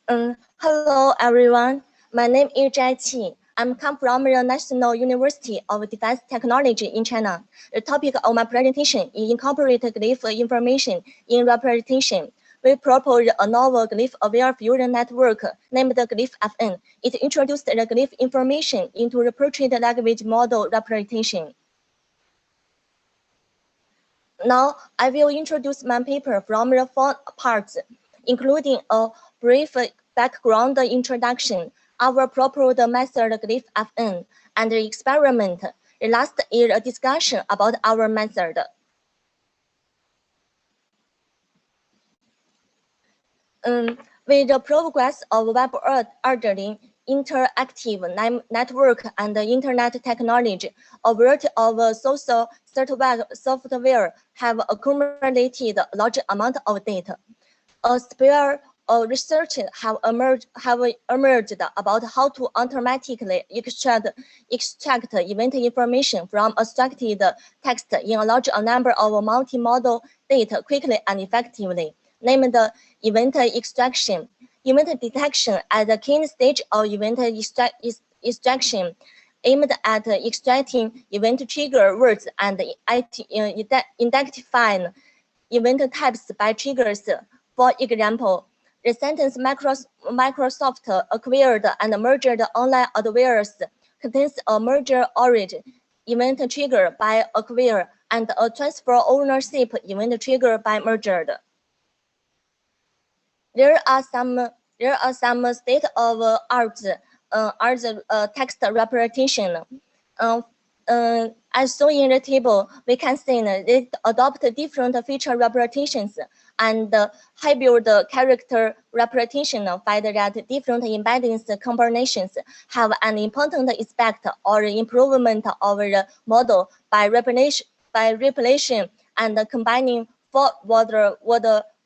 Hello everyone. My name is Zhai. I'm come from the National University of Defense Technology in China. The topic of my presentation is incorporate glyph information in representation. We propose a novel Glyph-Aware Fusion Network named Glyph-Fn. It introduced the glyph information into the portrait language model representation. Now, I will introduce my paper from the four parts, including a brief background introduction, our proposed method Glyph-Fn, and the experiment. The last is a discussion about our method. With the progress of web ordering, interactive network and internet technology, a variety of social software have accumulated a large amount of data. A sphere of research have emerged about how to automatically extract event information from abstracted text in a large number of multimodal data quickly and effectively, named event extraction. Event detection at the key stage of event extraction aimed at extracting event trigger words and identifying event types by triggers. For example, the sentence Microsoft acquired and merged online adwares contains a merger origin event trigger by acquire and a transfer ownership event trigger by merged. There are some state-of-art text representation. As shown in the table, we can see they adopt different feature representations and hybrid character representation find that different embeddings combinations have an important aspect or improvement of the model by repetition and combining four-word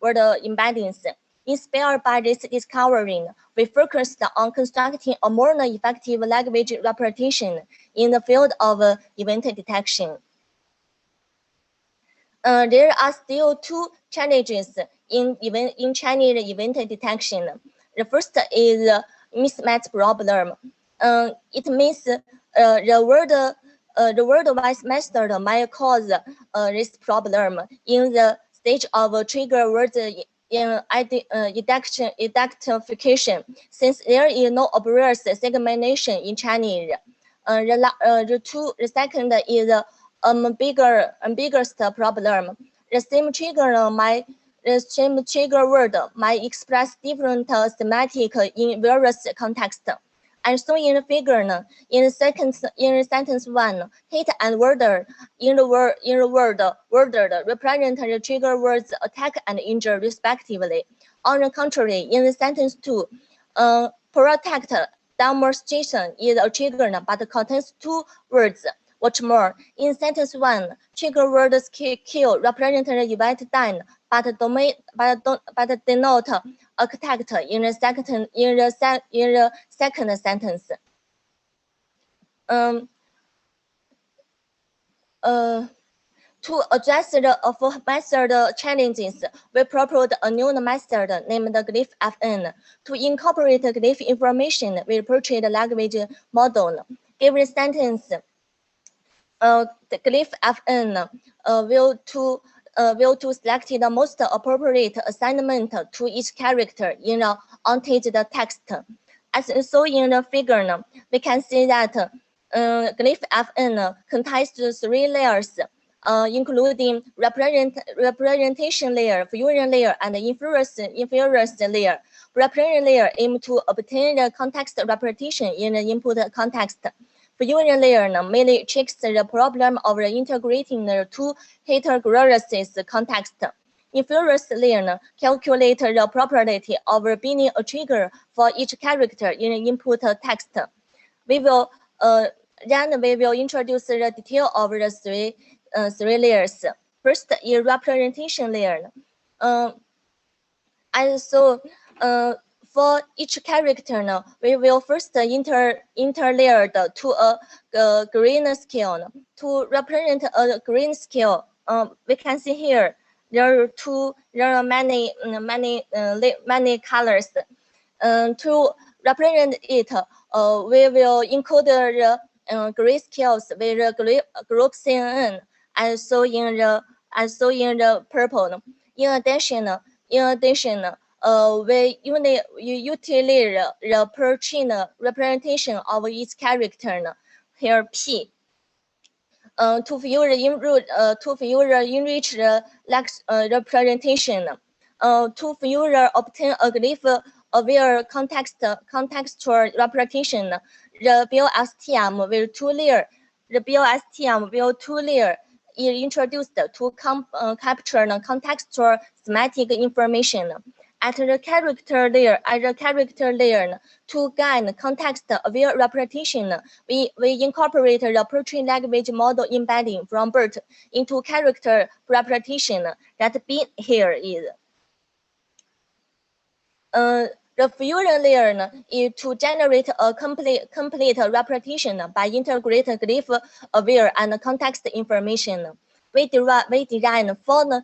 embeddings. Inspired by this discovery, we focused on constructing a more effective language representation in the field of event detection. There are still two challenges in Chinese event detection. The first is mismatch problem. It means the word-wise method might cause this problem in the stage of trigger words in identification, since there is no obvious segmentation in Chinese. The second is ambiguous problem. The same trigger word might express different semantic in various contexts. And so in the figure, in sentence one, hit and worded in the worded represent the trigger words attack and injure respectively. On the contrary, in the sentence two, protect demonstration is a trigger but contains two words. What's more, in sentence one, trigger words kill represent the event done, but denote attacked in the second sentence. To address the method challenges, we proposed a new method named Glyph-Fn to incorporate glyph information with portrait language model. Given the sentence, the Glyph-Fn will to select the most appropriate assignment to each character in the annotated text. As shown in the figure, we can see that Glyph-Fn contains three layers, including representation layer, fusion layer, and inference layer. Representation layer aims to obtain the context representation in the input context. Fusion layer mainly checks the problem of integrating the two heterogeneous contexts. Inference layer calculates the probability of being a trigger for each character in the input text. We will introduce the detail of the three layers. First is representation layer. For each character, we will first interlayer to a green scale. To represent a green scale, we can see here there are many colors. To represent it, we will encode the grayscales with group CNN and so in the purple. In addition, we utility the per-chain representation of each character here P. To further enrich the representation, to further obtain a Glyph-Aware contextual representation, the BLSTM will two-layer. The BLSTM will two-layer is introduced to capture the contextual semantic information. At the character layer, to gain context-aware representation, we incorporate the pre-trained language model embedding from BERT into character representation that B here is. The fusion layer is to generate a complete representation by integrating Glyph-Aware and context information. We design four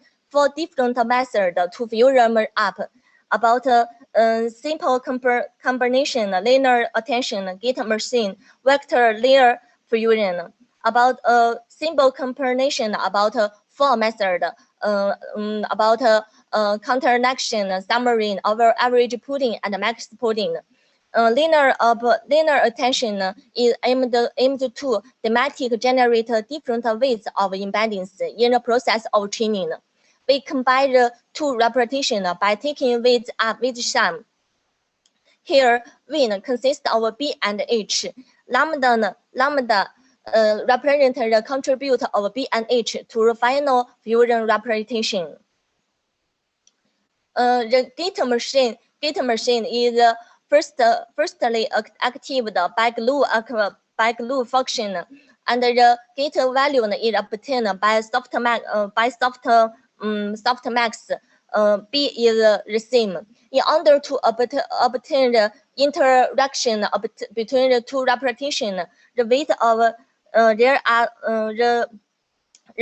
different methods to fusion up about simple combination, linear attention, gate machine, vector layer fusion. About simple combination, about four methods, about counter-action, summary, over average pooling, and max pooling. Linear attention is aimed to thematic generate different weights of embeddings in the process of training. We combine the two representations by taking weights up with sum. Here, Win consists of B and H. Lambda represents the contribute of B and H to the final fusion representation. The gate machine is firstly activated by glue function, and the gate value is obtained by softmax. B is the same. In order to obtain the interaction between the two representations, the weight of the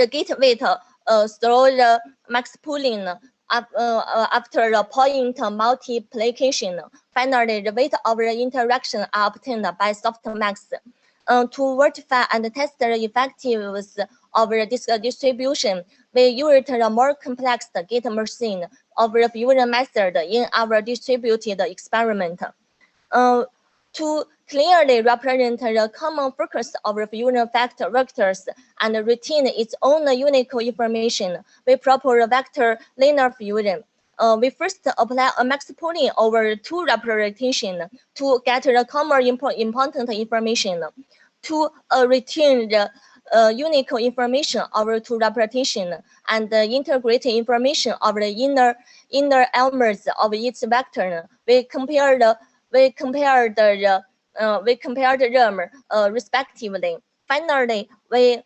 gate weight through the max pooling after the point multiplication. Finally, the weight of the interaction are obtained by softmax. To verify and test the effectiveness of this distribution, we use the more complex gate machine of the fusion method in our distributed experiment. To clearly represent the common focus of the fusion vectors and retain its own unique information, we propose vector linear fusion. We first apply a max pooling over two representations to get the common important information. To retain the unique information over two representations and integrate information of the inner elements of each vector, we compare them respectively. Finally, we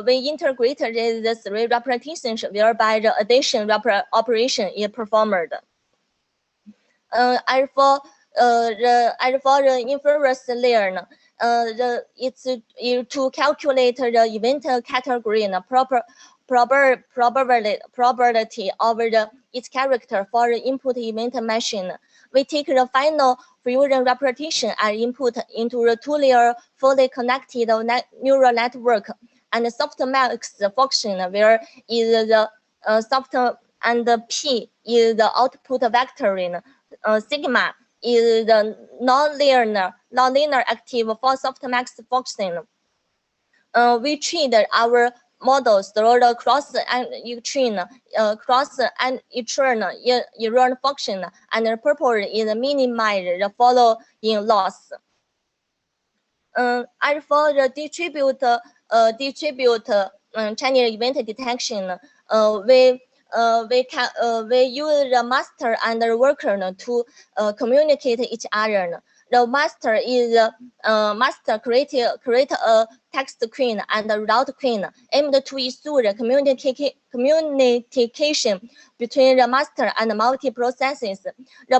integrate the three representations whereby the addition operation is performed. As for the inference layer, it's to calculate the event category and probability of its character for the input event machine. We take the final fusion representation and input into the two-layer fully connected neural network, and the softmax function where is the soft and the P is the output vector. Sigma is the non-linear active for softmax function. We treat our models through the cross and error function, and the purpose is minimize the following loss. As for the distribute Chinese event detection, we use the master and the worker to communicate each other. The master is master create a text queen and a route queen aimed to ensure the communication between the master and multi-processes. The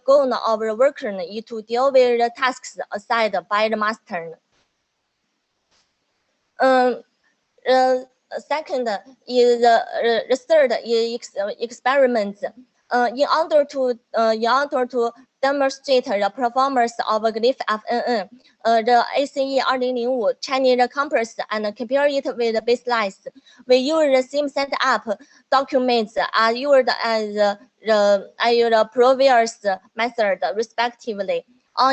goal of the worker is to deal with the tasks assigned by the master. Second is the third is experiments. In order to demonstrate the performance of Glyph-Fn, the ACE 2005 Chinese compass, and compare it with baselines. We use the same setup documents are used as the previous method, respectively. On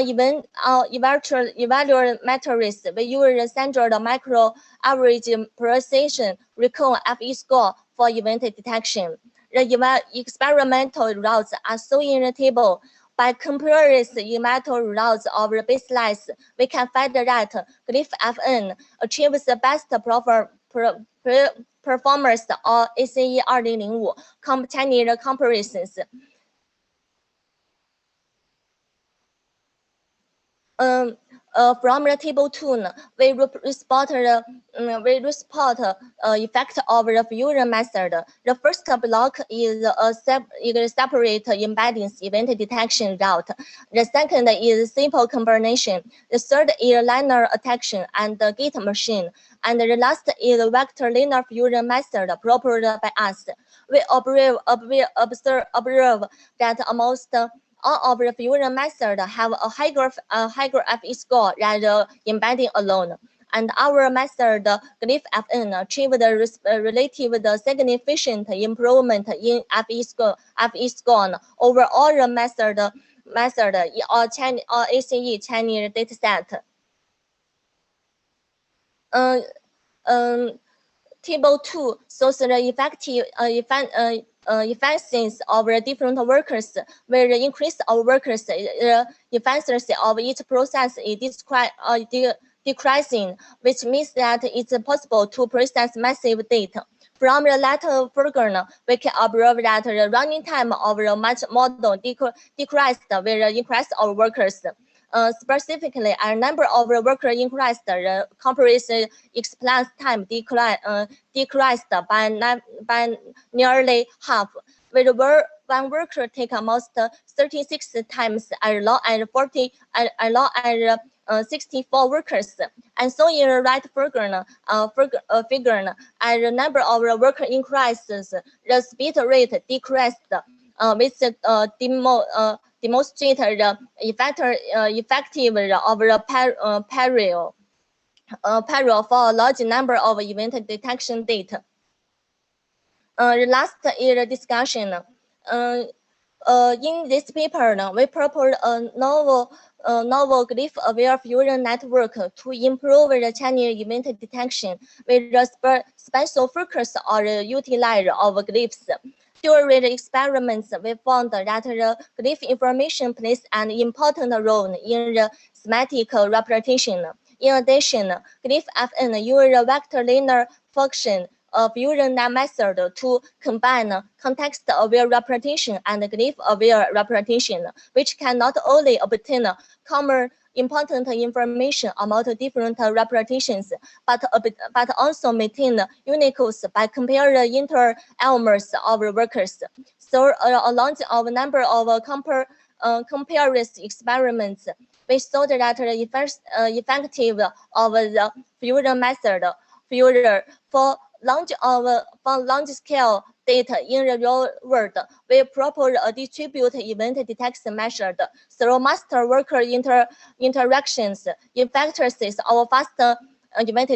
evaluate matrices, we use the standard micro average precision recall FE score for event detection. The experimental results are shown in the table. By comparing the experimental results of the baselines, we can find that Glyph-Fn achieves the best performance of ACE 2005 Chinese comparisons. From the table 2, we report the effect of the fusion method. The first block is a separate embeddings event detection route. The second is simple combination. The third is linear attention and the gate machine. And the last is vector linear fusion method proposed by us. We observe that almost all of the fusion methods have a higher FE score rather embedding alone. And our method, Glyph-Fn, achieved a relative significant improvement in FE score over all the method in all ACE Chinese dataset. Table 2 shows the efficiency of the different workers, where the increase of workers, the efficiency of each process is decreasing, which means that it's possible to process massive data. From the latter figure, we can observe that the running time of the model decreased with the increase of workers. Specifically, a number of workers increased, the comparison explains time decreased by nearly half. With one worker take almost 36 times as long as 64 workers. And so in the right figure, as the number of workers increases, the speed rate decreased, which demonstrate the effective of the parallel for a large number of event detection data. The last is the discussion. In this paper, we propose a novel Glyph-Aware Fusion Network to improve the Chinese event detection with a special focus on the utilization of glyphs. During the experiments, we found that the glyph information plays an important role in the semantic representation. In addition, Glyph-Fn uses a vector linear function fusion method to combine context-aware representation and glyph-aware representation, which can not only obtain common important information about different representations, but also maintain uniqueness by comparing the inter-elements of workers. So along a number of comparison experiments, we saw that the effective of the fusion method for large scale data in the real world, we propose a distributed event detection method through master worker interactions. Effectiveness of faster event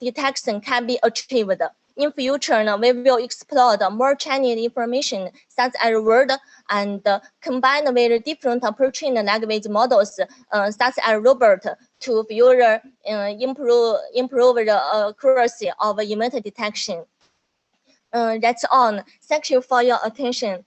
detection can be achieved. In future, we will explore more Chinese information such as word and combine with different pre-trained language models such as robot to further improve the accuracy of event detection. That's all. Thank you for your attention.